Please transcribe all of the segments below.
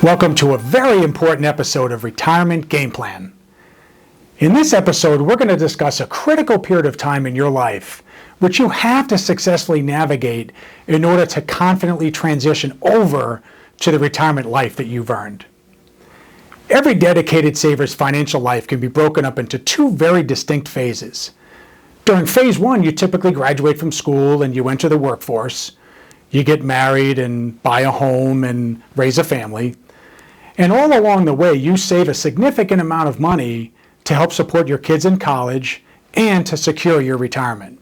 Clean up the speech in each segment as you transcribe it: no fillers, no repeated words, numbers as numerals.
Welcome to a very important episode of Retirement Game Plan. In this episode, we're going to discuss a critical period of time in your life which you have to successfully navigate in order to confidently transition over to the retirement life that you've earned. Every dedicated saver's financial life can be broken up into two very distinct phases. During phase one, you typically graduate from school and you enter the workforce. You get married and buy a home and raise a family. And all along the way, you save a significant amount of money to help support your kids in college and to secure your retirement.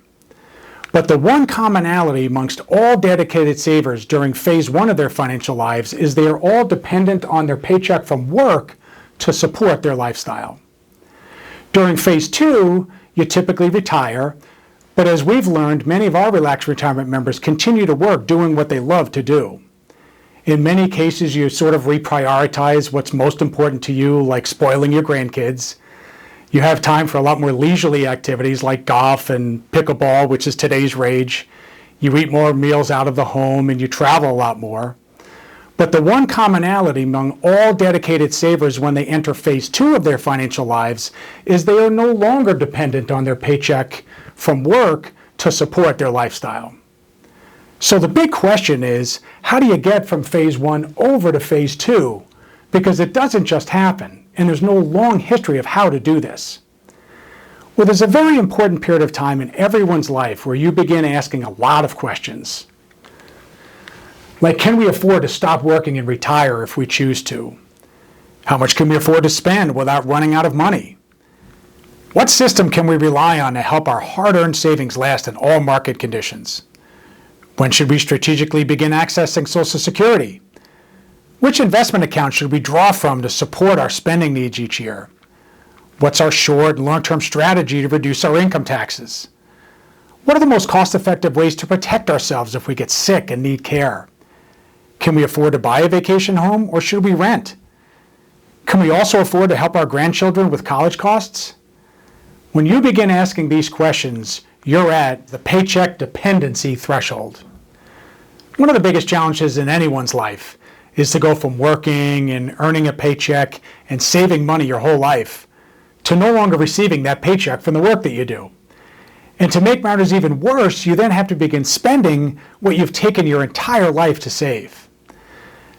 But the one commonality amongst all dedicated savers during phase one of their financial lives is they are all dependent on their paycheck from work to support their lifestyle. During phase two, you typically retire, but as we've learned, many of our relaxed retirement members continue to work doing what they love to do. In many cases, you sort of reprioritize what's most important to you, like spoiling your grandkids. You have time for a lot more leisurely activities like golf and pickleball, which is today's rage. You eat more meals out of the home and you travel a lot more. But the one commonality among all dedicated savers when they enter phase two of their financial lives is they are no longer dependent on their paycheck from work to support their lifestyle. So the big question is, how do you get from phase one over to phase two? Because it doesn't just happen, and there's no long history of how to do this. Well, there's a very important period of time in everyone's life where you begin asking a lot of questions. Like, can we afford to stop working and retire if we choose to? How much can we afford to spend without running out of money? What system can we rely on to help our hard-earned savings last in all market conditions? When should we strategically begin accessing Social Security? Which investment account should we draw from to support our spending needs each year? What's our short and long-term strategy to reduce our income taxes? What are the most cost-effective ways to protect ourselves if we get sick and need care? Can we afford to buy a vacation home or should we rent? Can we also afford to help our grandchildren with college costs? When you begin asking these questions, you're at the Paycheck Dependency threshold. One of the biggest challenges in anyone's life is to go from working and earning a paycheck and saving money your whole life to no longer receiving that paycheck from the work that you do. And to make matters even worse, you then have to begin spending what you've taken your entire life to save.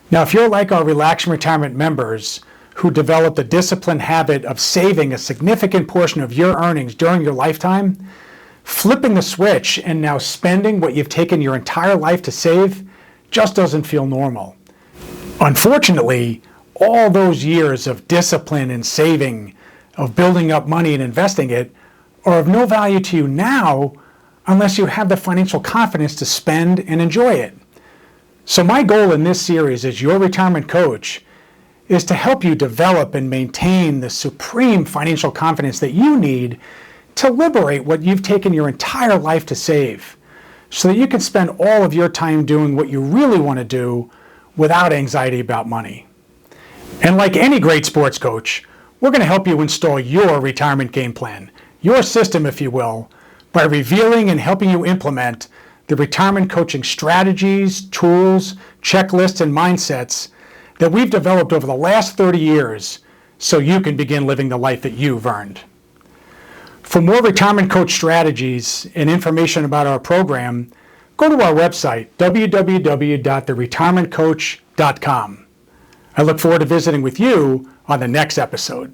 Now, if you're like our Relaxed Retirement members who develop the disciplined habit of saving a significant portion of your earnings during your lifetime, flipping the switch and now spending what you've taken your entire life to save just doesn't feel normal. Unfortunately, all those years of discipline and saving, of building up money and investing it, are of no value to you now unless you have the financial confidence to spend and enjoy it. So my goal in this series as your retirement coach is to help you develop and maintain the supreme financial confidence that you need to liberate what you've taken your entire life to save so that you can spend all of your time doing what you really want to do without anxiety about money. And like any great sports coach, we're going to help you install your retirement game plan, your system, if you will, by revealing and helping you implement the retirement coaching strategies, tools, checklists, and mindsets that we've developed over the last 30 years so you can begin living the life that you've earned. For more retirement coach strategies and information about our program, go to our website, www.theretirementcoach.com. I look forward to visiting with you on the next episode.